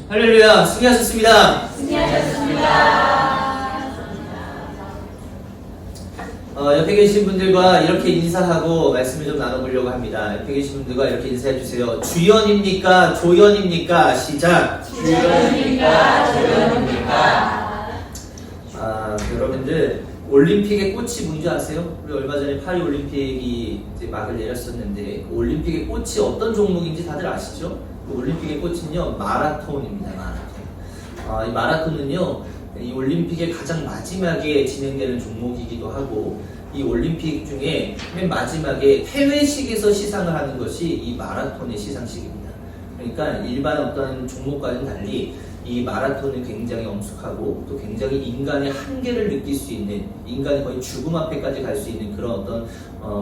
할렐루야, 승리하셨습니다. 옆에 계신 분들과 이렇게 인사하고 말씀을 좀 나눠보려고 합니다. 옆에 계신 분들과 이렇게 인사해주세요. 주연입니까? 조연입니까? 시작! 주연입니까? 조연입니까? 여러분들 올림픽의 꽃이 뭔지 아세요? 우리 얼마 전에 파리 올림픽이 이제 막을 내렸었는데 그 올림픽의 꽃이 어떤 종목인지 다들 아시죠? 그 올림픽의 꽃은요, 마라톤입니다. 마라톤. 이 마라톤은요, 이 올림픽의 가장 마지막에 진행되는 종목이기도 하고, 이 올림픽 중에 맨 마지막에 퇴회식에서 시상을 하는 것이 이 마라톤의 시상식입니다. 그러니까 일반 어떤 종목과는 달리 이 마라톤은 굉장히 엄숙하고 또 굉장히 인간의 한계를 느낄 수 있는, 인간이 거의 죽음 앞에까지 갈 수 있는 그런 어떤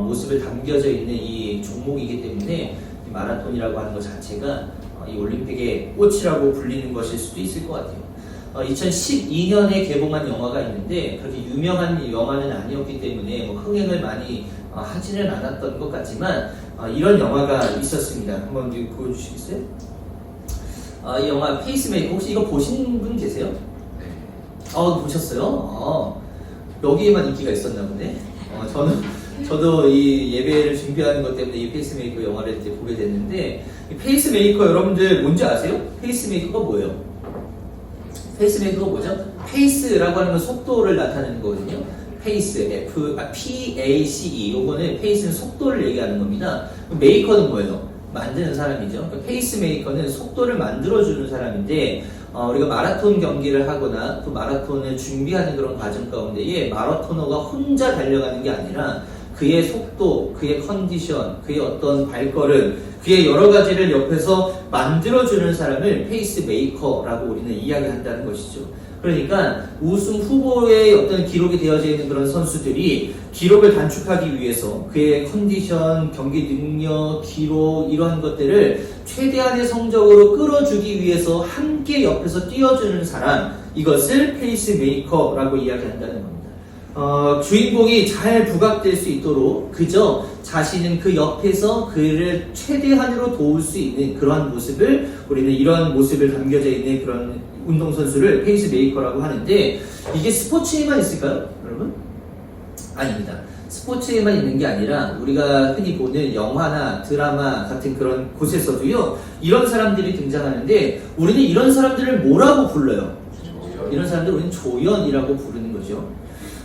모습을 담겨져 있는 이 종목이기 때문에 이 마라톤이라고 하는 것 자체가 이 올림픽의 꽃이라고 불리는 것일 수도 있을 것 같아요. 2012년에 개봉한 영화가 있는데 그렇게 유명한 영화는 아니었기 때문에 뭐 흥행을 많이 하지는 않았던 것 같지만 이런 영화가 있었습니다. 한번 보여주시겠어요? 이 영화 페이스메이커, 혹시 이거 보신 분 계세요? 네. 보셨어요? 여기에만 인기가 있었나 보네. 저도 이 예배를 준비하는 것 때문에 이 페이스메이커 영화를 이제 보게 됐는데, 이 페이스메이커 여러분들 뭔지 아세요? 페이스메이커가 뭐예요? 페이스메이커가 뭐죠? 페이스라고 하는 건 속도를 나타내는 거거든요. 페이스, P-A-C-E. 요거는 페이스는 속도를 얘기하는 겁니다. 메이커는 뭐예요? 만드는 사람이죠. 그러니까 페이스메이커는 속도를 만들어주는 사람인데, 우리가 마라톤 경기를 하거나 그 마라톤을 준비하는 그런 과정 가운데에 마라토너가 혼자 달려가는 게 아니라 그의 속도, 그의 컨디션, 그의 어떤 발걸음, 그의 여러 가지를 옆에서 만들어주는 사람을 페이스메이커라고 우리는 이야기한다는 것이죠. 그러니까 우승 후보의 어떤 기록이 되어져 있는 그런 선수들이 기록을 단축하기 위해서 그의 컨디션, 경기 능력, 기록 이러한 것들을 최대한의 성적으로 끌어주기 위해서 함께 옆에서 뛰어주는 사람, 이것을 페이스메이커라고 이야기한다는 겁니다. 주인공이 잘 부각될 수 있도록 그저 자신은 그 옆에서 그를 최대한으로 도울 수 있는 그러한 모습을, 우리는 이런 모습을 담겨져 있는 그런 운동선수를 페이스메이커라고 하는데, 이게 스포츠에만 있을까요, 여러분? 아닙니다. 스포츠에만 있는 게 아니라 우리가 흔히 보는 영화나 드라마 같은 그런 곳에서도요, 이런 사람들이 등장하는데 우리는 이런 사람들을 뭐라고 불러요? 이런 사람들을 우리는 조연이라고 부르는 거죠.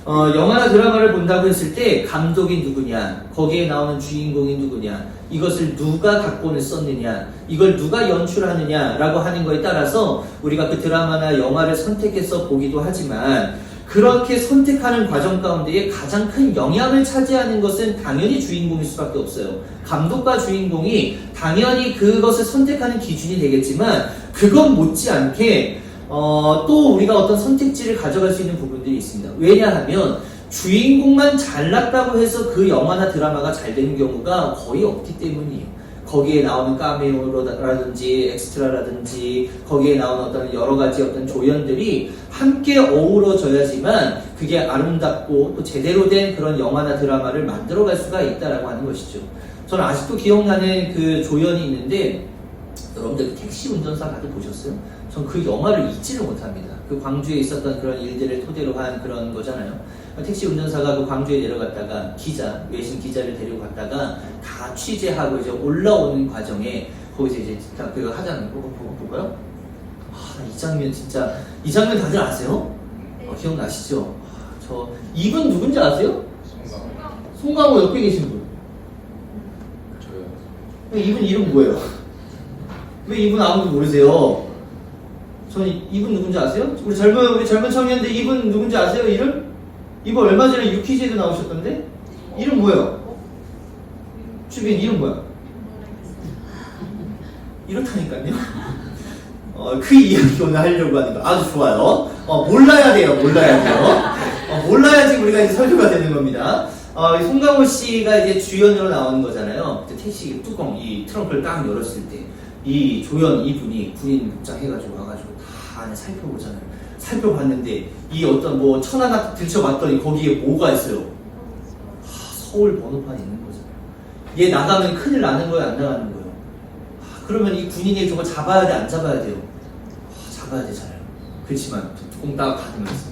영화나 드라마를 본다고 했을 때 감독이 누구냐, 거기에 나오는 주인공이 누구냐, 이것을 누가 각본을 썼느냐, 이걸 누가 연출하느냐 라고 하는 거에 따라서 우리가 그 드라마나 영화를 선택해서 보기도 하지만, 그렇게 선택하는 과정 가운데에 가장 큰 영향을 차지하는 것은 당연히 주인공일 수밖에 없어요. 감독과 주인공이 당연히 그것을 선택하는 기준이 되겠지만, 그것 못지않게 또 우리가 어떤 선택지를 가져갈 수 있는 부분들이 있습니다. 왜냐하면 주인공만 잘났다고 해서 그 영화나 드라마가 잘 되는 경우가 거의 없기 때문이에요. 거기에 나오는 카메오라든지 엑스트라라든지 거기에 나오는 어떤 여러 가지 어떤 조연들이 함께 어우러져야지만 그게 아름답고 또 제대로 된 그런 영화나 드라마를 만들어갈 수가 있다라고 하는 것이죠. 저는 아직도 기억나는 그 조연이 있는데, 여러분들 그 택시 운전사 다들 보셨어요? 전 그 영화를 잊지를 못합니다. 그 광주에 있었던 그런 일들을 토대로 한 그런 거잖아요. 택시 운전사가 그 광주에 내려갔다가 외신 기자를 데려갔다가 다 취재하고 이제 올라오는 과정에 거기서 이제 그 하자는 거 볼까요? 이 장면 진짜, 이 장면 다들 아세요? 기억나시죠? 이분 누군지 아세요? 송강호 옆에 계신 분. 저요. 이분 이름 뭐예요? 왜 이분 아무도 모르세요? 저는 이분 누군지 아세요? 우리 젊은 청년들 이분 누군지 아세요? 이분 얼마 전에 유퀴즈에도 나오셨던데? 이름 뭐예요? 주빈 이름 뭐야? 이렇다니까요. 그 이야기 오늘 하려고 하는 거 아주 좋아요. 몰라야 돼요. 몰라야지 우리가 이제 설교가 되는 겁니다. 송강호 씨가 이제 주연으로 나오는 거잖아요. 택시 뚜껑, 이 트렁크를 딱 열었을 때 이 조연 이분이 군인 복장 해가지고 와가지고 다 안에 살펴보잖아요. 살펴봤는데 이 어떤 뭐 천 하나 들춰봤더니 거기에 뭐가 있어요? 서울 번호판이 있는 거잖아요. 얘 나가면 큰일 나는 거예요, 안 나가는 거예요? 그러면 이 군인이 저걸 잡아야 돼, 안 잡아야 돼요? 가봐야 되잖아요. 그렇지만 뚜껑 딱 닫으면서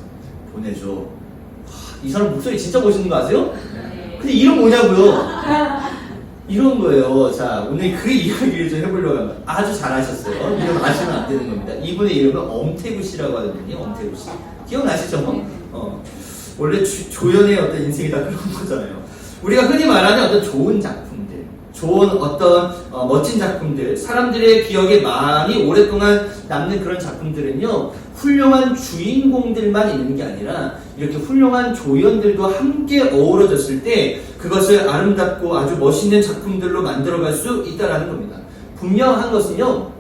보내줘. 이 사람 목소리 진짜 멋있는 거 아세요? 근데 이름 뭐냐고요? 이런 거예요. 자, 오늘 그 이야기를 좀 해보려고 합니다. 아주 잘하셨어요. 이름 아시면 안 되는 겁니다. 이분의 이름은 엄태구 씨라고 하거든요. 엄태구 씨. 기억나시죠? 원래 조연의 어떤 인생이 다 그런 거잖아요. 우리가 흔히 말하는 어떤 좋은 작품들, 좋은 어떤 멋진 작품들, 사람들의 기억에 많이 오랫동안 남는 그런 작품들은요, 훌륭한 주인공들만 있는 게 아니라 이렇게 훌륭한 조연들도 함께 어우러졌을 때 그것을 아름답고 아주 멋있는 작품들로 만들어갈 수 있다는 겁니다. 분명한 것은요,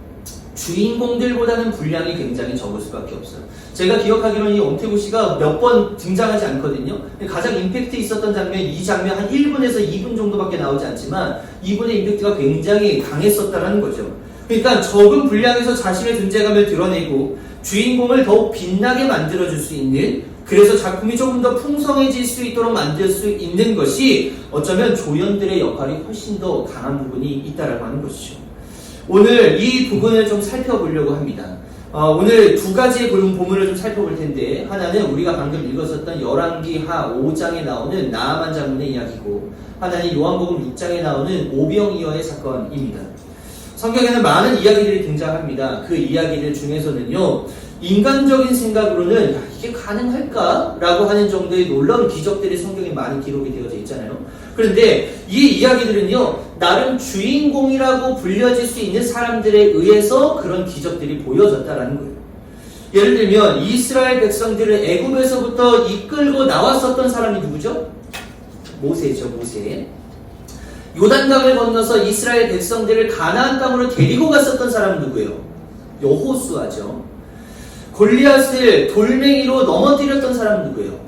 주인공들보다는 분량이 굉장히 적을 수밖에 없어요. 제가 기억하기로는 이 엄태구 씨가 몇 번 등장하지 않거든요. 가장 임팩트 있었던 장면, 이 장면 한 1분에서 2분 정도밖에 나오지 않지만 이분의 임팩트가 굉장히 강했었다는 거죠. 그러니까 적은 분량에서 자신의 존재감을 드러내고 주인공을 더욱 빛나게 만들어줄 수 있는, 그래서 작품이 조금 더 풍성해질 수 있도록 만들 수 있는 것이 어쩌면 조연들의 역할이 훨씬 더 강한 부분이 있다라고 하는 것이죠. 오늘 이 부분을 좀 살펴보려고 합니다. 오늘 두 가지의 본문을 좀 살펴볼 텐데, 하나는 우리가 방금 읽었었던 열왕기하 5장에 나오는 나아만 장군의 이야기고, 하나는 요한복음 6장에 나오는 오병이어의 사건입니다. 성경에는 많은 이야기들이 등장합니다. 그 이야기들 중에서는요, 인간적인 생각으로는 이게 가능할까? 라고 하는 정도의 놀라운 기적들이 성경에 많이 기록이 되어져 있잖아요. 그런데 이 이야기들은요, 나름 주인공이라고 불려질 수 있는 사람들에 의해서 그런 기적들이 보여졌다라는 거예요. 예를 들면 이스라엘 백성들을 애굽에서부터 이끌고 나왔었던 사람이 누구죠? 모세죠, 모세. 요단강을 건너서 이스라엘 백성들을 가나안 땅으로 데리고 갔었던 사람은 누구예요? 여호수아죠. 골리앗을 돌멩이로 넘어뜨렸던 사람은 누구예요?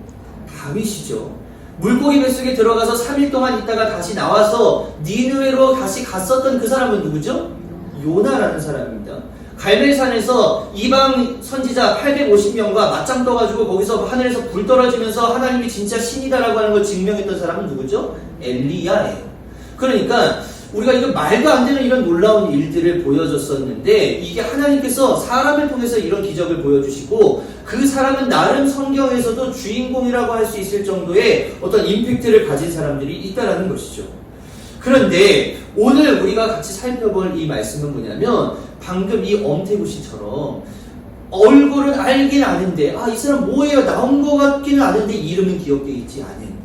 다윗이죠. 물고기 뱃속에 들어가서 3일 동안 있다가 다시 나와서 니느웨로 다시 갔었던 그 사람은 누구죠? 요나라는 사람입니다. 갈멜산에서 이방 선지자 850명과 맞짱 떠가지고 거기서 하늘에서 불 떨어지면서 하나님이 진짜 신이다라고 하는 걸 증명했던 사람은 누구죠? 엘리야예요. 그러니까 우리가 이거 말도 안 되는 이런 놀라운 일들을 보여줬었는데, 이게 하나님께서 사람을 통해서 이런 기적을 보여주시고, 그 사람은 나름 성경에서도 주인공이라고 할 수 있을 정도의 어떤 임팩트를 가진 사람들이 있다라는 것이죠. 그런데 오늘 우리가 같이 살펴볼 이 말씀은 뭐냐면, 방금 이 엄태구 씨처럼 얼굴은 알긴 아는데, 이 사람 뭐예요? 나온 것 같기는 아는데 이름은 기억되어 있지 않은,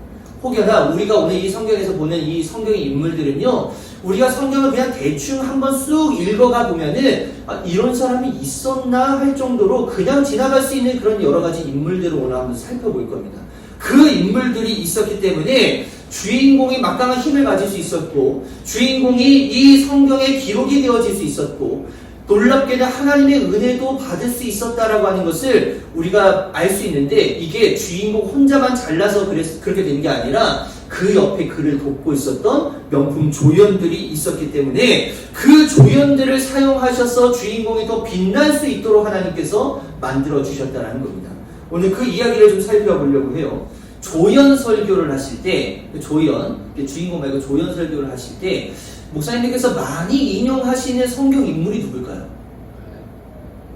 혹여나 우리가 오늘 이 성경에서 보는 이 성경의 인물들은요, 우리가 성경을 그냥 대충 한번 쑥 읽어가 보면은 이런 사람이 있었나 할 정도로 그냥 지나갈 수 있는 그런 여러 가지 인물들을 오늘 한번 살펴볼 겁니다. 그 인물들이 있었기 때문에 주인공이 막강한 힘을 가질 수 있었고, 주인공이 이 성경에 기록이 되어질 수 있었고, 놀랍게는 하나님의 은혜도 받을 수 있었다라고 하는 것을 우리가 알 수 있는데, 이게 주인공 혼자만 잘나서 그렇게 된 게 아니라 그 옆에 그를 돕고 있었던 명품 조연들이 있었기 때문에 그 조연들을 사용하셔서 주인공이 더 빛날 수 있도록 하나님께서 만들어 주셨다는 겁니다. 오늘 그 이야기를 좀 살펴보려고 해요. 조연 설교를 하실 때, 조연, 주인공 말고 조연 설교를 하실 때 목사님께서 많이 인용하시는 성경 인물이 누굴까요?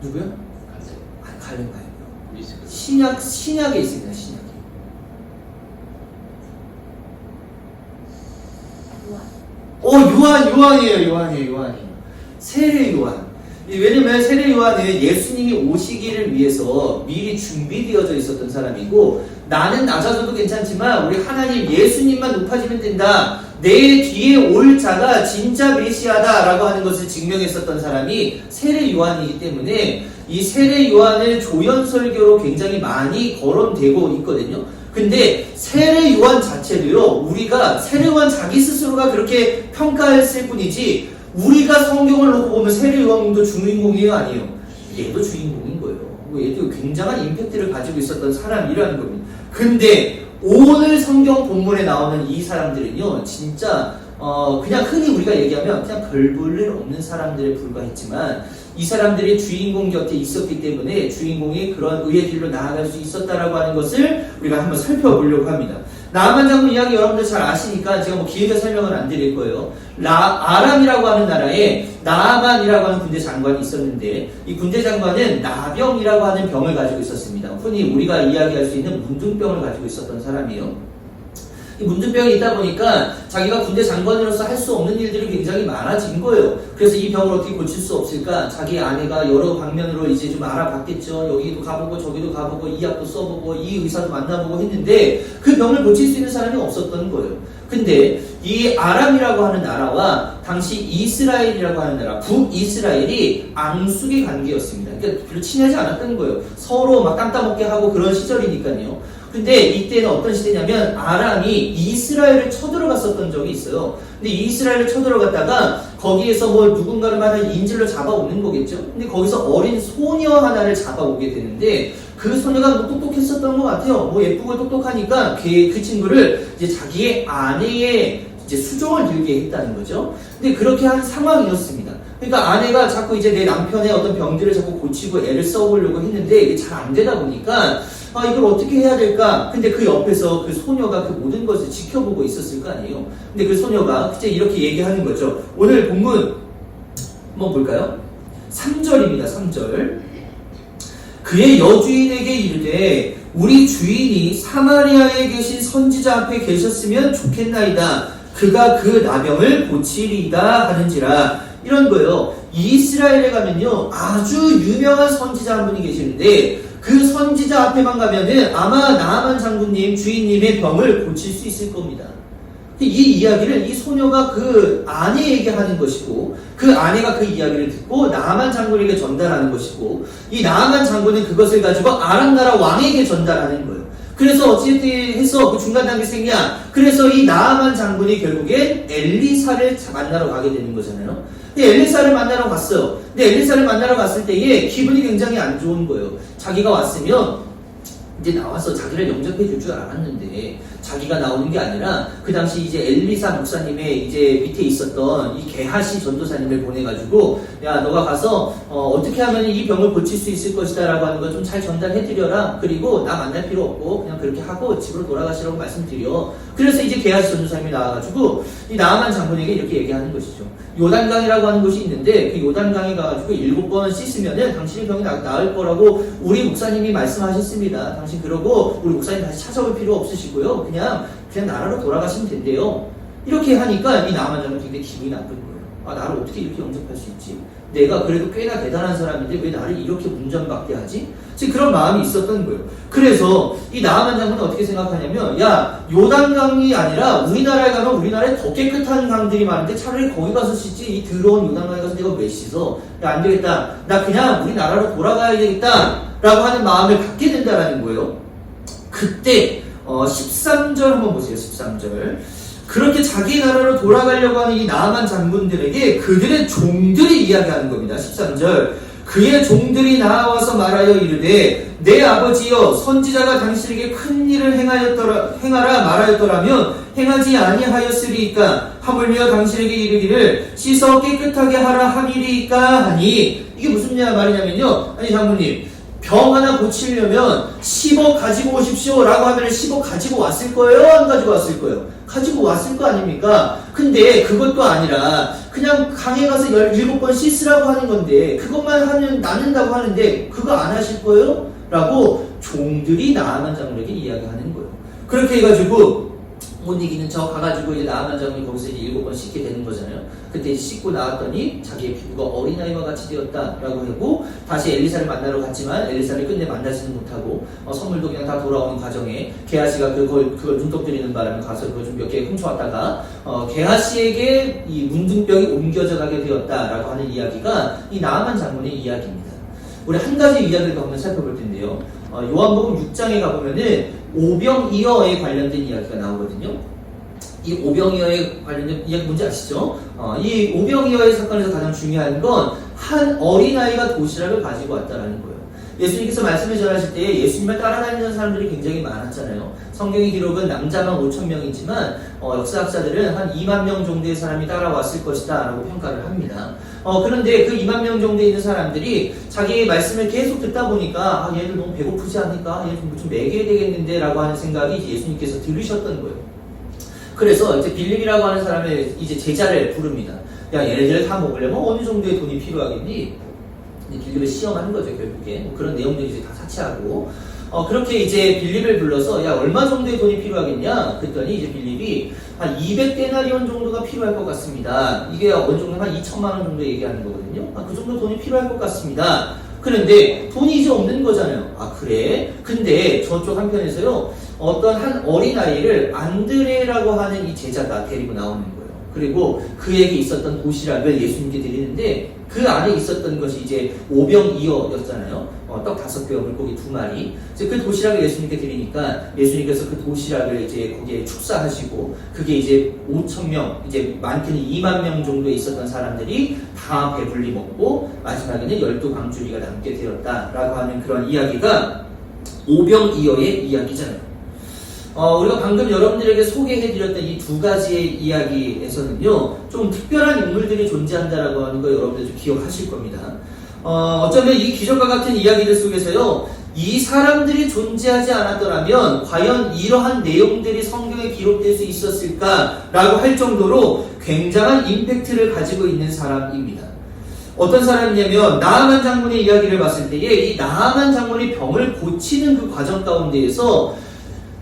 누구요? 갈렙 말고요. 신약에 있습니다. 신약에. 요한이에요. 세례 요한. 왜냐면 세례 요한은 예수님이 오시기를 위해서 미리 준비되어져 있었던 사람이고, 나는 낮아져도 괜찮지만 우리 하나님 예수님만 높아지면 된다, 내 뒤에 올 자가 진짜 메시아다라고 하는 것을 증명했었던 사람이 세례 요한이기 때문에 이 세례 요한을 조연 설교로 굉장히 많이 거론되고 있거든요. 근데 세례 요한 자체도요, 우리가 세례 요한 자기 스스로가 그렇게 평가했을 뿐이지, 우리가 성경을 놓고 보면 세례 요한도 주인공이에요, 아니에요? 얘도 주인공인 거예요. 얘도 굉장한 임팩트를 가지고 있었던 사람이라는 겁니다. 근데 오늘 성경 본문에 나오는 이 사람들은요, 진짜 그냥 흔히 우리가 얘기하면 그냥 별 볼 일 없는 사람들에 불과했지만, 이 사람들이 주인공 곁에 있었기 때문에 주인공이 그런 의의 길로 나아갈 수 있었다라고 하는 것을 우리가 한번 살펴보려고 합니다. 나아만 장군 이야기 여러분들 잘 아시니까 제가 뭐 길게 설명은 안 드릴 거예요. 아람이라고 하는 나라에 나아만이라고 하는 군대 장관이 있었는데 이 군대 장관은 나병이라고 하는 병을 가지고 있었습니다. 흔히 우리가 이야기할 수 있는 문둥병을 가지고 있었던 사람이에요. 이 문둥병이 있다 보니까 자기가 군대 장관으로서 할 수 없는 일들이 굉장히 많아진 거예요. 그래서 이 병을 어떻게 고칠 수 없을까? 자기 아내가 여러 방면으로 이제 좀 알아봤겠죠. 여기도 가보고 저기도 가보고 이 약도 써보고 이 의사도 만나보고 했는데 그 병을 고칠 수 있는 사람이 없었던 거예요. 근데 이 아람이라고 하는 나라와 당시 이스라엘이라고 하는 나라, 북이스라엘이 앙숙의 관계였습니다. 그러니까 별로 친하지 않았던 거예요. 서로 막 땀따먹게 하고 그런 시절이니까요. 근데 이때는 어떤 시대냐면 아람이 이스라엘을 쳐들어갔었던 적이 있어요. 근데 이스라엘을 쳐들어갔다가 거기에서 뭐 누군가를 막 인질로 잡아오는 거겠죠. 근데 거기서 어린 소녀 하나를 잡아오게 되는데 그 소녀가 뭐 똑똑했었던 것 같아요. 뭐 예쁘고 똑똑하니까 그 친구를 이제 자기의 아내의 이제 수종을 들게 했다는 거죠. 근데 그렇게 한 상황이었습니다. 그러니까 아내가 자꾸 이제 내 남편의 어떤 병들을 자꾸 고치고 애를 써보려고 했는데 이게 잘 안 되다 보니까 이걸 어떻게 해야 될까? 근데 그 옆에서 그 소녀가 그 모든 것을 지켜보고 있었을 거 아니에요. 근데 그 소녀가 이제 이렇게 얘기하는 거죠. 오늘 본문 한번 볼까요? 3절입니다. 3절. 그의 여주인에게 이르되 우리 주인이 사마리아에 계신 선지자 앞에 계셨으면 좋겠나이다. 그가 그 나병을 고치리이다 하는지라. 이런 거예요. 이스라엘에 가면요 아주 유명한 선지자 한 분이 계시는데 그 선지자 앞에만 가면은 아마 나아만 장군님 주인님의 병을 고칠 수 있을 겁니다. 이 이야기를 이 소녀가 그 아내에게 하는 것이고 그 아내가 그 이야기를 듣고 나아만 장군에게 전달하는 것이고 이 나아만 장군은 그것을 가지고 아람 나라 왕에게 전달하는 거예요. 그래서 어찌됐든 해서 그 중간 단계 생략. 그래서 이 나아만 장군이 결국엔 엘리사를 만나러 가게 되는 거잖아요. 근데 엘리사를 만나러 갔어요. 근데 엘리사를 만나러 갔을 때에 기분이 굉장히 안 좋은 거예요. 자기가 왔으면 이제 나와서 자기를 영접해 줄 줄 알았는데 자기가 나오는 게 아니라 그 당시 이제 엘리사 목사님의 이제 밑에 있었던 이 게하시 전도사님을 보내가지고 야 너가 가서 어떻게 하면 이 병을 고칠 수 있을 것이다 라고 하는 거 좀 잘 전달해 드려라. 그리고 나 만날 필요 없고 그냥 그렇게 하고 집으로 돌아가시라고 말씀드려. 그래서 이제 게하시 전도사님이 나와가지고 이 나아만 장군에게 이렇게 얘기하는 것이죠. 요단강이라고 하는 곳이 있는데 그 요단강에 가가지고 7번 씻으면은 당신의 병이 나을 거라고 우리 목사님이 말씀하셨습니다. 당신 그러고 우리 목사님 다시 찾아올 필요 없으시고요. 그냥 나라로 돌아가시면 된대요. 이렇게 하니까 이 나아만 장군은 굉장히 기분이 나쁜 거예요. 나를 어떻게 이렇게 영접할 수 있지? 내가 그래도 꽤나 대단한 사람인데 왜 나를 이렇게 문전박대 하지? 지금 그런 마음이 있었던 거예요. 그래서 이 나아만 장군은 어떻게 생각하냐면 야 요단강이 아니라 우리나라에 가면 우리나라에 더 깨끗한 강들이 많은데 차라리 거기 가서 씻지 이 더러운 요단강에 가서 내가 왜 씻어? 야 안 되겠다. 나 그냥 우리나라로 돌아가야 되겠다 라고 하는 마음을 갖게 된다라는 거예요. 그때 13절 한번 보세요. 13절. 그렇게 자기 나라로 돌아가려고 하는 이 나아만 장군들에게 그들의 종들이 이야기하는 겁니다. 13절. 그의 종들이 나와서 말하여 이르되 내 아버지여 선지자가 당신에게 큰 일을 행하라 말하였더라면 행하지 아니하였으리이까 하물며 당신에게 이르기를 씻어 깨끗하게 하라 함이리이까 하니. 이게 무슨 말이냐면요. 아니 장군님 병 하나 고치려면 10억 가지고 오십시오 라고 하면 10억 가지고 왔을 거예요? 안 가지고 왔을 거예요? 가지고 왔을 거 아닙니까? 근데 그것도 아니라 그냥 강에 가서 17번 씻으라고 하는 건데 그것만 하면 낫는다고 하는데 그거 안 하실 거예요? 라고 종들이 나아만 장군에게 이야기하는 거예요. 그렇게 해가지고 못 이기는 척 가가지고 이제 나아만 장군이 거기서 이제 7번 씻게 되는 거잖아요. 그때 씻고 나왔더니 자기의 피부가 어린아이와 같이 되었다라고 하고 다시 엘리사를 만나러 갔지만 엘리사를 끝내 만나지는 못하고 선물도 그냥 다 돌아오는 과정에 게하시가 그걸 눈독 들이는 바람에 가서 그걸 좀 몇 개 훔쳐왔다가 게하시에게 이 문둥병이 옮겨져 가게 되었다라고 하는 이야기가 이 나아만 장군의 이야기입니다. 우리 한 가지 이야기를 더 한번 살펴볼 텐데요. 요한복음 6장에 가보면은 오병이어에 관련된 이야기가 나오거든요. 이 오병이어에 관련된 이야기 뭔지 아시죠? 이 오병이어의 사건에서 가장 중요한 건 한 어린아이가 도시락을 가지고 왔다라는 거예요. 예수님께서 말씀을 전하실 때 예수님을 따라다니는 사람들이 굉장히 많았잖아요. 성경의 기록은 남자만 5,000명이지만 역사학자들은 한 2만 명 정도의 사람이 따라왔을 것이다 라고 평가를 합니다. 그런데 그 2만 명 정도에 있는 사람들이 자기 말씀을 계속 듣다 보니까 얘들 너무 배고프지 않을까? 얘들 좀 먹여야 되겠는데 라고 하는 생각이 예수님께서 들으셨던 거예요. 그래서 이제 빌립이라고 하는 사람의 이제 제자를 부릅니다. 야, 얘네들 다 먹으려면 어느 정도의 돈이 필요하겠니? 빌립을 시험하는 거죠, 결국에. 뭐 그런 내용들이 이제 다 사치하고. 그렇게 이제 빌립을 불러서, 야, 얼마 정도의 돈이 필요하겠냐? 그랬더니 이제 빌립이 한 200데나리온 정도가 필요할 것 같습니다. 이게 어느 정도 한 2천만 원 정도 얘기하는 거거든요. 그 정도 돈이 필요할 것 같습니다. 그런데 돈이 이제 없는 거잖아요. 아, 그래? 근데 저쪽 한편에서요, 어떤 한 어린아이를 안드레라고 하는 이 제자가 데리고 나오는 거예요. 그리고 그에게 있었던 도시락을 예수님께 드리는데 그 안에 있었던 것이 이제 오병이어였잖아요. 떡 5개와 물고기 2마리. 이제 그 도시락을 예수님께 드리니까 예수님께서 그 도시락을 이제 거기에 축사하시고 그게 이제 5,000명, 이제 많게는 2만 명 정도에 있었던 사람들이 다 배불리 먹고 마지막에는 12광주리가 남게 되었다라고 하는 그런 이야기가 오병이어의 이야기잖아요. 우리가 방금 여러분들에게 소개해드렸던 이 두 가지의 이야기에서는요, 좀 특별한 인물들이 존재한다라고 하는 거 여러분들 좀 기억하실 겁니다. 어쩌면 이 기적과 같은 이야기들 속에서요, 이 사람들이 존재하지 않았더라면 과연 이러한 내용들이 성경에 기록될 수 있었을까라고 할 정도로 굉장한 임팩트를 가지고 있는 사람입니다. 어떤 사람이냐면 나아만 장군의 이야기를 봤을 때에 이 나아만 장군이 병을 고치는 그 과정 가운데에서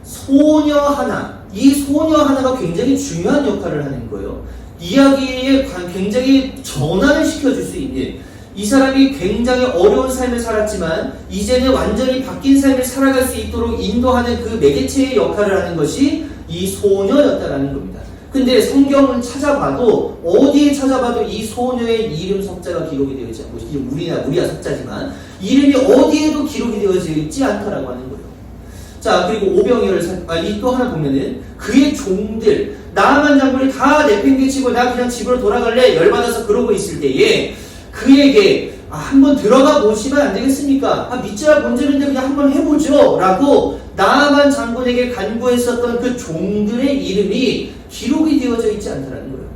소녀 하나, 이 소녀 하나가 굉장히 중요한 역할을 하는 거예요. 이야기에 굉장히 전환을 시켜줄 수 있는, 이 사람이 굉장히 어려운 삶을 살았지만 이제는 완전히 바뀐 삶을 살아갈 수 있도록 인도하는 그 매개체의 역할을 하는 것이 이 소녀였다라는 겁니다. 근데 성경을 찾아봐도 어디에 찾아봐도 이 소녀의 이름 석자가 기록이 되어 있지 않고, 우리야 석자지만 이름이 어디에도 기록이 되어져 있지 않다라고 하는 거예요. 자, 그리고 오병이어를 또 하나 보면은 그의 종들, 나아만 장군이 다 내팽개치고 나 그냥 집으로 돌아갈래 열받아서 그러고 있을 때에 그에게 한번 들어가 보시면 안 되겠습니까? 믿지라 본질인데 그냥 한번 해보죠 라고 나아만 장군에게 간구했었던 그 종들의 이름이 기록이 되어져 있지 않다는 거예요.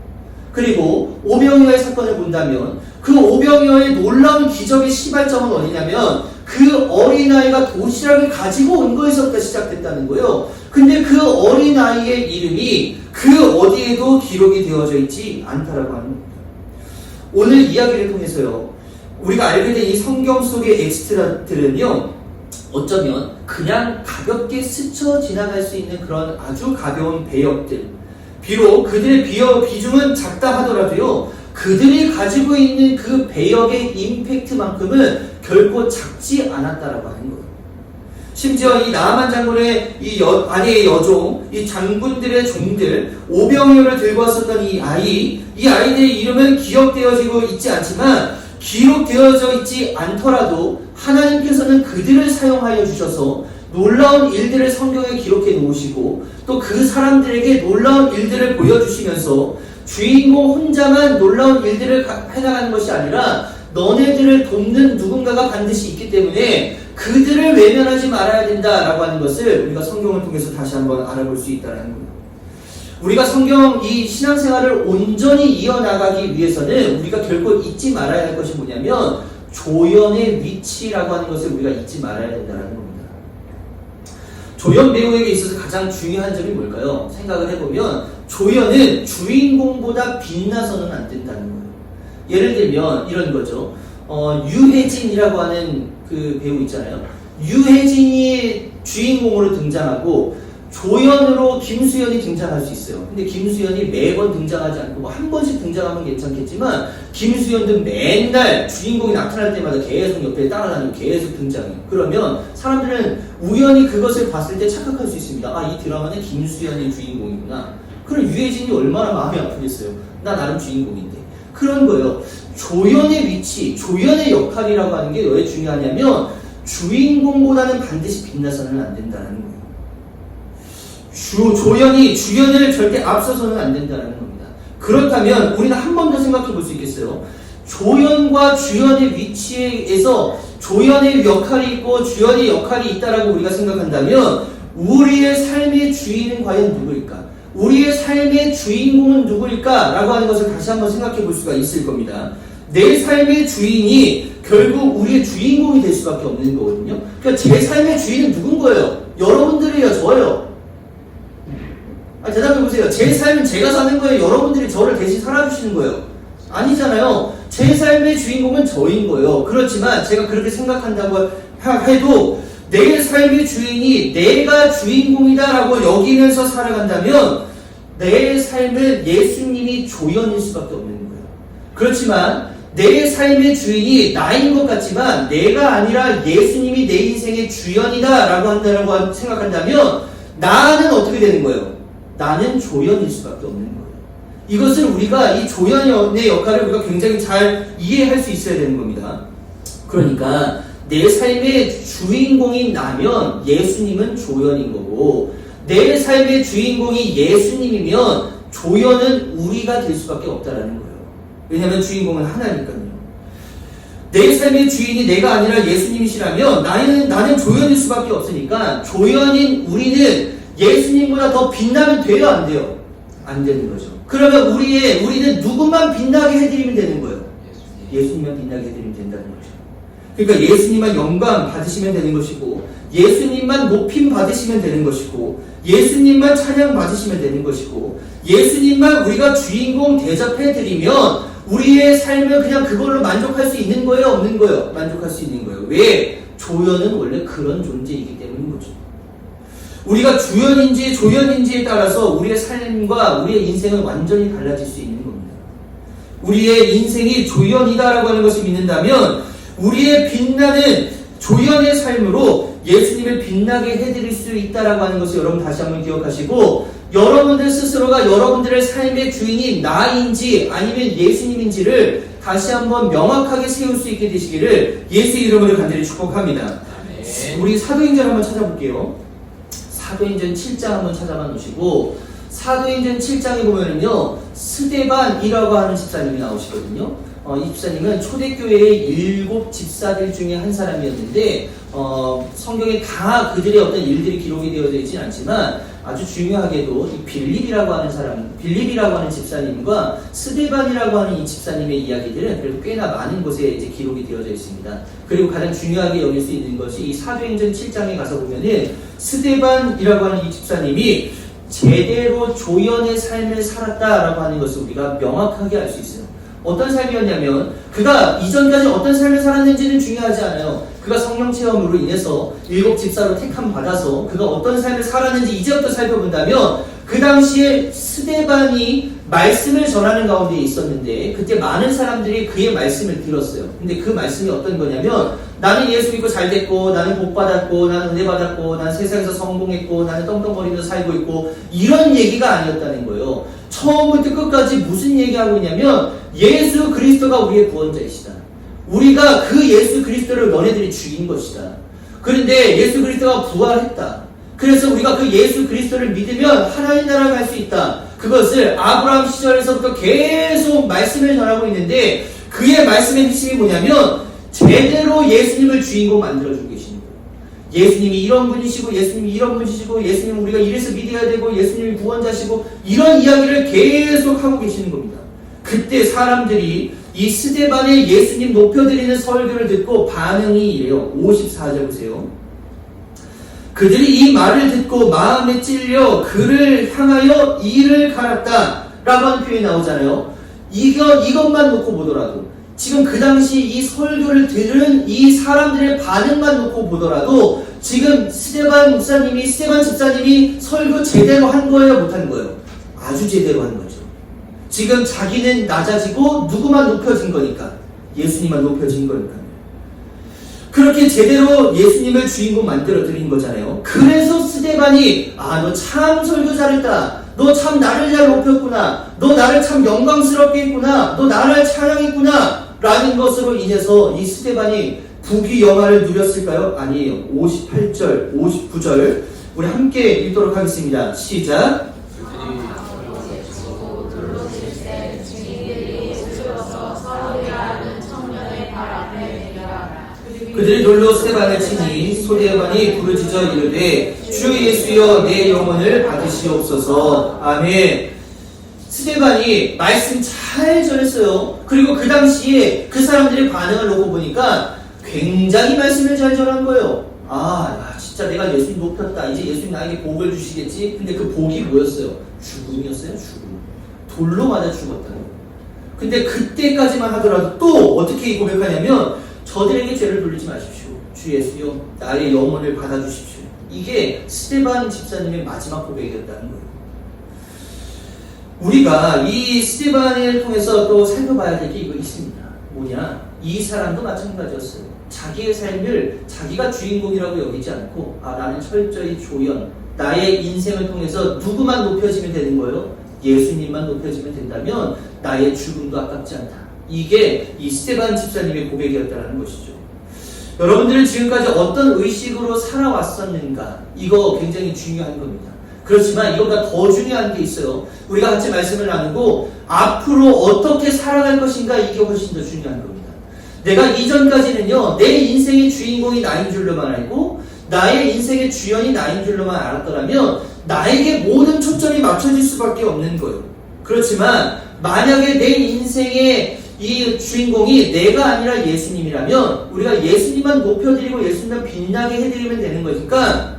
그리고 오병이어의 사건을 본다면 그 오병이어의 놀라운 기적의 시발점은 어디냐면 그 어린아이가 도시락을 가지고 온 거에서부터 시작됐다는 거예요. 근데 그 어린아이의 이름이 그 어디에도 기록이 되어져 있지 않다라고 하는 겁니다. 오늘 이야기를 통해서요, 우리가 알게 된 이 성경 속의 엑스트라들은요, 어쩌면 그냥 가볍게 스쳐 지나갈 수 있는 그런 아주 가벼운 배역들, 비록 그들의 비중은 작다 하더라도요, 그들이 가지고 있는 그 배역의 임팩트만큼은 결코 작지 않았다라고 하는 거예요. 심지어 이 나아만 장군의 이 아내의 여종, 이 장군들의 종들, 오병이어를 들고 왔었던 이 아이들의 이름은 기억되어지고 있지 않지만 기록되어져 있지 않더라도 하나님께서는 그들을 사용하여 주셔서 놀라운 일들을 성경에 기록해 놓으시고 또 그 사람들에게 놀라운 일들을 보여주시면서 주인공 혼자만 놀라운 일들을 해나가는 것이 아니라 너네들을 돕는 누군가가 반드시 있기 때문에 그들을 외면하지 말아야 된다라고 하는 것을 우리가 성경을 통해서 다시 한번 알아볼 수 있다는 겁니다. 우리가 성경 이 신앙생활을 온전히 이어나가기 위해서는 우리가 결코 잊지 말아야 할 것이 뭐냐면 조연의 위치라고 하는 것을 우리가 잊지 말아야 된다는 겁니다. 조연 배우에게 있어서 가장 중요한 점이 뭘까요? 생각을 해보면 조연은 주인공보다 빛나서는 안 된다는 거예요. 예를 들면 이런 거죠. 유해진이라고 하는 그 배우 있잖아요. 유해진이 주인공으로 등장하고 조연으로 김수현이 등장할 수 있어요. 근데 김수현이 매번 등장하지 않고 뭐 한 번씩 등장하면 괜찮겠지만 김수현도 맨날 주인공이 나타날 때마다 계속 옆에 따라다니고 계속 등장해요. 그러면 사람들은 우연히 그것을 봤을 때 착각할 수 있습니다. 이 드라마는 김수현이 주인공이구나. 그럼 유해진이 얼마나 마음이 아프겠어요. 나 나름 주인공인데. 그런 거예요. 조연의 위치, 조연의 역할이라고 하는 게 왜 중요하냐면 주인공보다는 반드시 빛나서는 안 된다는 거예요. 조연이 주연을 절대 앞서서는 안 된다는 겁니다. 그렇다면 우리는 한 번 더 생각해 볼 수 있겠어요. 조연과 주연의 위치에서 조연의 역할이 있고 주연의 역할이 있다라고 우리가 생각한다면 우리의 삶의 주인은 과연 누구일까? 우리의 삶의 주인공은 누구일까? 라고 하는 것을 다시 한번 생각해 볼 수가 있을 겁니다. 내 삶의 주인이 결국 우리의 주인공이 될 수밖에 없는 거거든요. 그러니까 제 삶의 주인은 누군 거예요? 여러분들이에요, 저예요. 대답해 보세요. 제 삶은 제가 사는 거예요? 여러분들이 저를 대신 살아주시는 거예요? 아니잖아요. 제 삶의 주인공은 저인 거예요. 그렇지만 제가 그렇게 생각한다고 해도 내 삶의 주인이 내가 주인공이다라고 여기면서 살아간다면 내 삶은 예수님이 조연일 수밖에 없는 거예요. 그렇지만 내 삶의 주인이 나인 것 같지만 내가 아니라 예수님이 내 인생의 주연이다라고 한다고 생각한다면 나는 어떻게 되는 거예요? 나는 조연일 수밖에 없는 거예요. 이것을 우리가 이 조연의 역할을 우리가 굉장히 잘 이해할 수 있어야 되는 겁니다. 그러니까 내 삶의 주인공이 나면 예수님은 조연인 거고 내 삶의 주인공이 예수님이면 조연은 우리가 될 수밖에 없다라는 거예요. 왜냐하면 주인공은 하나니까요. 내 삶의 주인이 내가 아니라 예수님이시라면 나는 조연일 수밖에 없으니까 조연인 우리는 예수님보다 더 빛나면 돼요, 안 돼요? 안 되는 거죠. 그러면 우리는 누구만 빛나게 해드리면 되는 거예요? 예수님만 빛나게 해드리면 된다는 거죠. 그러니까 예수님만 영광 받으시면 되는 것이고 예수님만 높임 받으시면 되는 것이고 예수님만 찬양 받으시면 되는 것이고 예수님만 우리가 주인공 대접해드리면 우리의 삶을 그냥 그걸로 만족할 수 있는 거예요? 없는 거예요? 만족할 수 있는 거예요. 왜? 조연은 원래 그런 존재이기 때문인 거죠. 우리가 주연인지 조연인지에 따라서 우리의 삶과 우리의 인생은 완전히 달라질 수 있는 겁니다. 우리의 인생이 조연이다라고 하는 것을 믿는다면 우리의 빛나는 조연의 삶으로 예수님을 빛나게 해드릴 수 있다라고 하는 것을 여러분 다시 한번 기억하시고 여러분들 스스로가 여러분들의 삶의 주인이 나인지 아니면 예수님인지를 다시 한번 명확하게 세울 수 있게 되시기를 예수의 이름으로 간절히 축복합니다. 우리 사도행전 한번 찾아볼게요. 사도행전 7장 한번 찾아봐 놓으시고 사도행전 7장에 보면은요 스데반이라고 하는 집사님이 나오시거든요. 이 집사님은 초대교회의 7 집사들 중에 한 사람이었는데 성경에 다 그들의 어떤 일들이 기록이 되어져 있지는 않지만 아주 중요하게도 이 빌립이라고 하는 집사님과 스데반이라고 하는 이 집사님의 이야기들은 그래도 꽤나 많은 곳에 이제 기록이 되어져 있습니다. 그리고 가장 중요하게 여길 수 있는 것이 이 사도행전 7장에 가서 보면은 스데반이라고 하는 이 집사님이 제대로 조연의 삶을 살았다라고 하는 것을 우리가 명확하게 알 수 있어요. 어떤 삶이었냐면 그가 이전까지 어떤 삶을 살았는지는 중요하지 않아요. 그가 성령 체험으로 인해서 7 집사로 택함 받아서 그가 어떤 삶을 살았는지 이제부터 살펴본다면 그 당시에 스데반이 말씀을 전하는 가운데 있었는데 그때 많은 사람들이 그의 말씀을 들었어요. 근데 그 말씀이 어떤 거냐면 나는 예수 믿고 잘 됐고 나는 복 받았고 나는 은혜 받았고 나는 세상에서 성공했고 나는 떵떵거리면서 살고 있고 이런 얘기가 아니었다는 거예요. 처음부터 끝까지 무슨 얘기하고 있냐면 예수 그리스도가 우리의 구원자이시다. 우리가 그 예수 그리스도를 너네들이 죽인 것이다. 그런데 예수 그리스도가 부활했다. 그래서 우리가 그 예수 그리스도를 믿으면 하나님 나라에 갈 수 있다. 그것을 아브라함 시절에서부터 계속 말씀을 전하고 있는데 그의 말씀의 핵심이 뭐냐면 제대로 예수님을 주인공 만들어주고 계시는 거예요. 예수님이 이런 분이시고 예수님이 이런 분이시고 예수님은 우리가 이래서 믿어야 되고 예수님이 구원자시고 이런 이야기를 계속 하고 계시는 겁니다. 그때 사람들이 이 스데반의 예수님 높여드리는 설교를 듣고 반응이 이래요. 54절 보세요. 그들이 이 말을 듣고 마음에 찔려 그를 향하여 이를 갈았다 라고 하는 표현이 나오잖아요. 이것만 놓고 보더라도 지금 그 당시 이 설교를 들은 이 사람들의 반응만 놓고 보더라도 지금 스데반 집사님이 설교 제대로 한 거예요? 못한 거예요? 아주 제대로 한 거죠. 지금 자기는 낮아지고 누구만 높여진 거니까 예수님만 높여진 거니까 그렇게 제대로 예수님을 주인공 만들어 드린 거잖아요. 그래서 스데반이 너 참 설교 잘했다. 너 참 나를 잘 높였구나. 너 나를 참 영광스럽게 했구나. 너 나를 찬양했구나. 라는 것으로 인해서 이 스데반이 부귀 영화를 누렸을까요? 아니에요. 58절, 59절 우리 함께 읽도록 하겠습니다. 시작. 주인들이 수주어서 서로가 그들이 돌로 스데반을 치니 스데반이 부르짖어 이르되 주 예수여 내 영혼을 받으시옵소서. 아멘. 스데반이 말씀 잘 전했어요. 그리고 그 당시에 그 사람들의 반응을 놓고 보니까 굉장히 말씀을 잘 전한 거예요. 진짜 내가 예수님 높였다. 이제 예수님 나에게 복을 주시겠지. 근데 그 복이 뭐였어요? 죽음이었어요. 죽음. 돌로 맞아 죽었다는 거예요. 근데 그때까지만 하더라도 또 어떻게 고백하냐면 저들에게 죄를 돌리지 마십시오. 주 예수여 나의 영혼을 받아주십시오. 이게 스데반 집사님의 마지막 고백이었다는 거예요. 우리가 이 스데반을 통해서 또 살펴봐야 될 게 이거 있습니다. 뭐냐? 이 사람도 마찬가지였어요. 자기의 삶을 자기가 주인공이라고 여기지 않고 나는 철저히 조연, 나의 인생을 통해서 누구만 높여지면 되는 거예요? 예수님만 높여지면 된다면 나의 죽음도 아깝지 않다. 이게 이 스데반 집사님의 고백이었다는 것이죠. 여러분들은 지금까지 어떤 의식으로 살아왔었는가? 이거 굉장히 중요한 겁니다. 그렇지만 이거보다 더 중요한 게 있어요. 우리가 같이 말씀을 나누고 앞으로 어떻게 살아갈 것인가, 이게 훨씬 더 중요한 겁니다. 내가 이전까지는요, 내 인생의 주인공이 나인 줄로만 알고 나의 인생의 주연이 나인 줄로만 알았더라면 나에게 모든 초점이 맞춰질 수밖에 없는 거예요. 그렇지만 만약에 내 인생의 이 주인공이 내가 아니라 예수님이라면 우리가 예수님만 높여드리고 예수님만 빛나게 해드리면 되는 거니까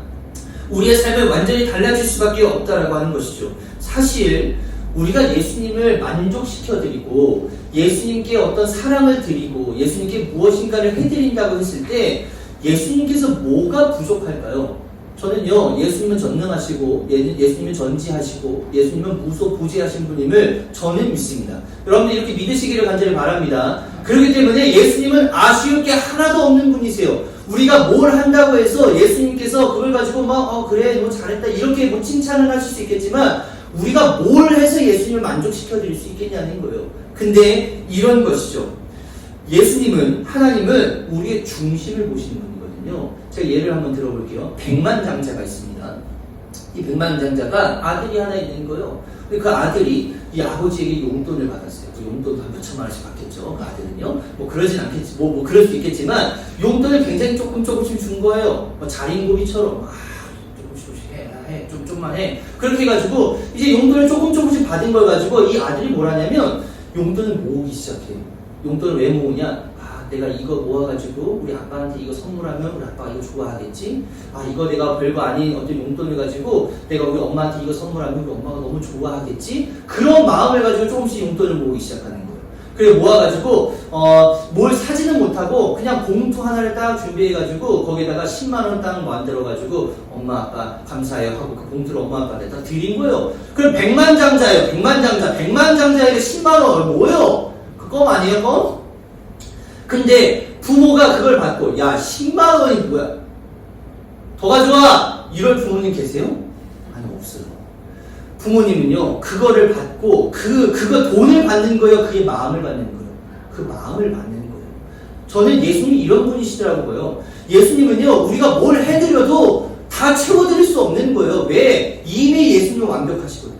우리의 삶은 완전히 달라질 수밖에 없다라고 하는 것이죠. 사실 우리가 예수님을 만족시켜드리고 예수님께 어떤 사랑을 드리고 예수님께 무엇인가를 해드린다고 했을 때 예수님께서 뭐가 부족할까요? 저는요, 예수님은 전능하시고 예수님은 전지하시고 예수님은 무소부지하신 분임을 저는 믿습니다. 여러분들 이렇게 믿으시기를 간절히 바랍니다. 그렇기 때문에 예수님은 아쉬울 게 하나도 없는 분이세요. 우리가 뭘 한다고 해서 예수님께서 그걸 가지고 그래 너 잘했다 이렇게 칭찬을 하실 수 있겠지만 우리가 뭘 해서 예수님을 만족시켜 드릴 수 있겠냐는 거예요. 근데 이런 것이죠. 예수님은, 하나님은 우리의 중심을 보시는 분이거든요. 제가 예를 한번 들어볼게요. 백만장자가 있습니다. 이 백만장자가 아들이 하나 있는 거예요. 그 아들이 이 아버지에게 용돈을 받았어요. 그 용돈 한 몇천만 원씩 받겠죠. 그 아들은요. 뭐 그러진 않겠지. 뭐 그럴 수 있겠지만 용돈을 굉장히 조금씩 준 거예요. 자린고비처럼 조금씩 해. 좀만 해. 그렇게 해가지고 이제 용돈을 조금씩 받은 걸 가지고 이 아들이 뭘 하냐면 용돈을 모으기 시작해요. 용돈을 왜 모으냐? 내가 이거 모아가지고 우리 아빠한테 이거 선물하면 우리 아빠가 이거 좋아하겠지? 이거 내가 별거 아닌 어떤 용돈을 가지고 내가 우리 엄마한테 이거 선물하면 우리 엄마가 너무 좋아하겠지? 그런 마음을 가지고 조금씩 용돈을 모으기 시작하는 거예요. 그래 모아가지고 뭘 사지는 못하고 그냥 봉투 하나를 딱 준비해가지고 거기다가 10만원 딱 만들어가지고 엄마 아빠 감사해요 하고 그 봉투를 엄마 아빠한테 딱 드린 거예요. 그럼 백만장자예요. 백만장자에게 10만원 뭐예요? 그 껌 아니에요? 껌? 근데 부모가 그걸 받고 야 10만원이 뭐야? 더 가져와! 이럴 부모님 계세요? 아니 없어요. 부모님은요 그거를 받고 그거 돈을 받는 거예요? 그게 마음을 받는 거예요? 그 마음을 받는 거예요. 저는 예수님이 이런 분이시더라고요. 예수님은요 우리가 뭘 해드려도 다 채워드릴 수 없는 거예요. 왜? 이미 예수님은 완벽하시거든요.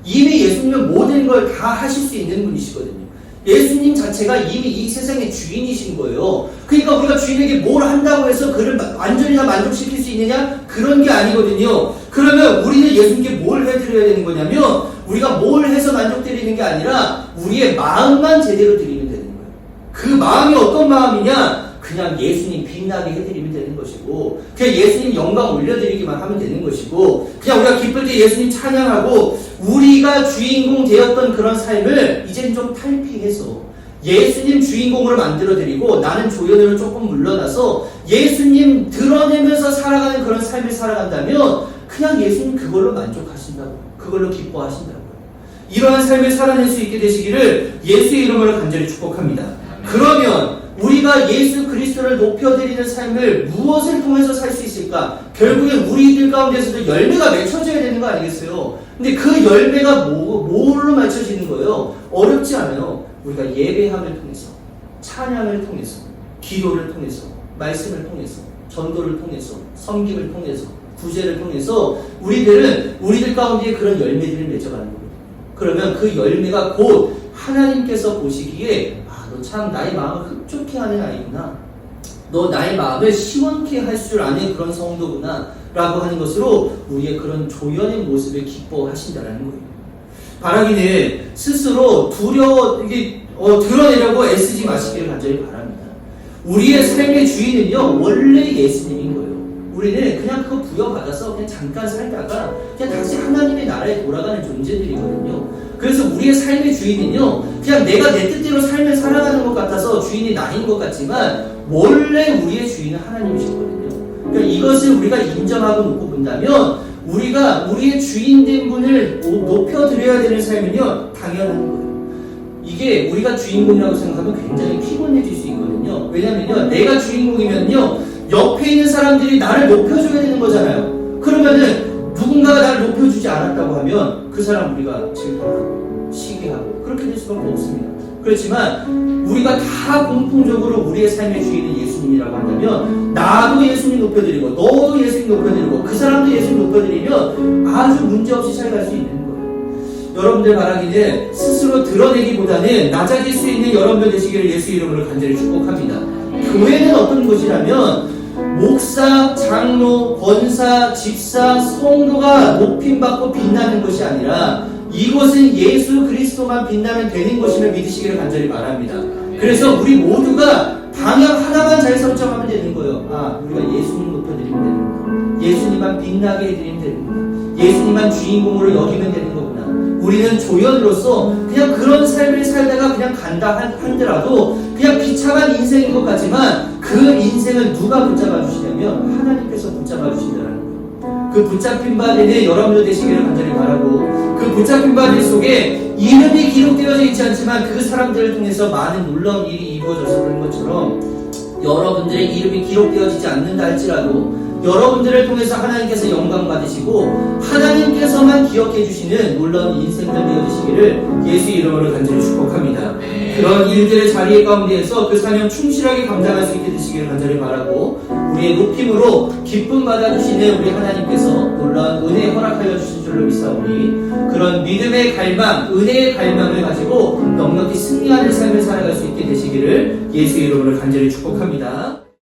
이미 예수님은 모든 걸 다 하실 수 있는 분이시거든요. 예수님 자체가 이미 이 세상의 주인이신 거예요. 그러니까 우리가 주인에게 뭘 한다고 해서 그를 완전히 다 만족시킬 수 있느냐? 그런 게 아니거든요. 그러면 우리는 예수님께 뭘 해드려야 되는 거냐면 우리가 뭘 해서 만족드리는 게 아니라 우리의 마음만 제대로 드리면 되는 거예요. 그 마음이 어떤 마음이냐? 그냥 예수님 빛나게 해드리면 되는 것이고 그냥 예수님 영광 올려드리기만 하면 되는 것이고 그냥 우리가 기쁠 때 예수님 찬양하고 우리가 주인공 되었던 그런 삶을 이젠 좀 탈피해서 예수님 주인공으로 만들어드리고 나는 조연으로 조금 물러나서 예수님 드러내면서 살아가는 그런 삶을 살아간다면 그냥 예수님 그걸로 만족하신다고 그걸로 기뻐하신다고 이러한 삶을 살아낼 수 있게 되시기를 예수의 이름으로 간절히 축복합니다. 그러면 우리가 예수 그리스도를 높여드리는 삶을 무엇을 통해서 살 수 있을까? 결국엔 우리들 가운데서도 열매가 맺혀져야 되는 거 아니겠어요? 근데 그 열매가 뭘로 맺혀지는 거예요? 어렵지 않아요. 우리가 예배함을 통해서, 찬양을 통해서, 기도를 통해서, 말씀을 통해서, 전도를 통해서, 섬김을 통해서, 구제를 통해서 우리들 가운데 그런 열매들을 맺어가는 거예요. 그러면 그 열매가 곧 하나님께서 보시기에 너 참 나의 마음을 흡족해 하는 아이구나. 너 나의 마음을 시원케 할 줄 아는 그런 성도구나 라고 하는 것으로 우리의 그런 조연의 모습을 기뻐하신다는 거예요. 바라기는 스스로 드러내려고 애쓰지 마시기를 간절히 바랍니다. 우리의 삶의 주인은요, 원래 예수님인 거예요. 우리는 그냥 그거 부여받아서 그냥 잠깐 살다가 그냥 다시 하나님의 나라에 돌아가는 존재들이거든요. 그래서 우리의 삶의 주인은요, 그냥 내가 내 뜻대로 삶을 살아가는 것 같아서 주인이 나인 것 같지만 원래 우리의 주인은 하나님이시거든요. 그러니까 이것을 우리가 인정하고 놓고 본다면 우리가 우리의 주인된 분을 높여드려야 되는 삶은요, 당연한 거예요. 이게 우리가 주인공이라고 생각하면 굉장히 피곤해질 수 있거든요. 왜냐면요, 내가 주인공이면요, 옆에 있는 사람들이 나를 높여줘야 되는 거잖아요. 그러면은 누군가가 나를 높여주지 않았다고 하면 그 사람 우리가 질투하고 시기하고 그렇게 될 수밖에 없습니다. 그렇지만 우리가 다 공통적으로 우리의 삶의 주인은 예수님이라고 한다면 나도 예수님 높여드리고 너도 예수님 높여드리고 그 사람도 예수님 높여드리면 아주 문제없이 잘 갈 수 있는 거예요. 여러분들 바라기는 스스로 드러내기보다는 낮아질 수 있는 여러분들 되시기를 예수 이름으로 간절히 축복합니다. 교회는 어떤 곳이라면 목사, 장로, 권사, 집사, 성도가 높임받고 빛나는 것이 아니라 이곳은 예수 그리스도만 빛나면 되는 것임을 믿으시기를 간절히 바랍니다. 그래서 우리 모두가 방향 하나만 잘 설정하면 되는 거예요. 아, 우리가 예수님 높여드리면 되는 거예요. 예수님만 빛나게 해드리면 되는 거예요. 예수님만 주인공으로 여기면 되는 거구나. 우리는 조연으로서 그냥 그런 삶을 살다가 그냥 간다 하더라도 그냥 비참한 인생인 것 같지만 그 인생을 누가 붙잡아 주시냐면 하나님께서 붙잡아 주신다는 거예요. 그 붙잡힌 바 되는 여러분들 되시기를 간절히 바라고, 그 붙잡힌 바들 속에 이름이 기록되어져 있지 않지만 그 사람들을 통해서 많은 놀라운 일이 이루어져서 그런 것처럼 여러분들의 이름이 기록되어지지 않는다 할지라도 여러분들을 통해서 하나님께서 영광 받으시고 하나님께서만 기억해 주시는 놀라운 인생들 되어주시기를 예수 이름으로 간절히 축복합니다. 그런 일들의 자리 가운데에서 그 사명 충실하게 감당할 수 있게 되시기를 간절히 바라고, 우리의 높임으로 기쁨 받아주시는 우리 하나님께서 놀라운 은혜 허락하여 주신 줄로 믿사오니 그런 믿음의 갈망, 은혜의 갈망을 가지고 넉넉히 승리하는 삶을 살아갈 수 있게 되시기를 예수 이름으로 간절히 축복합니다.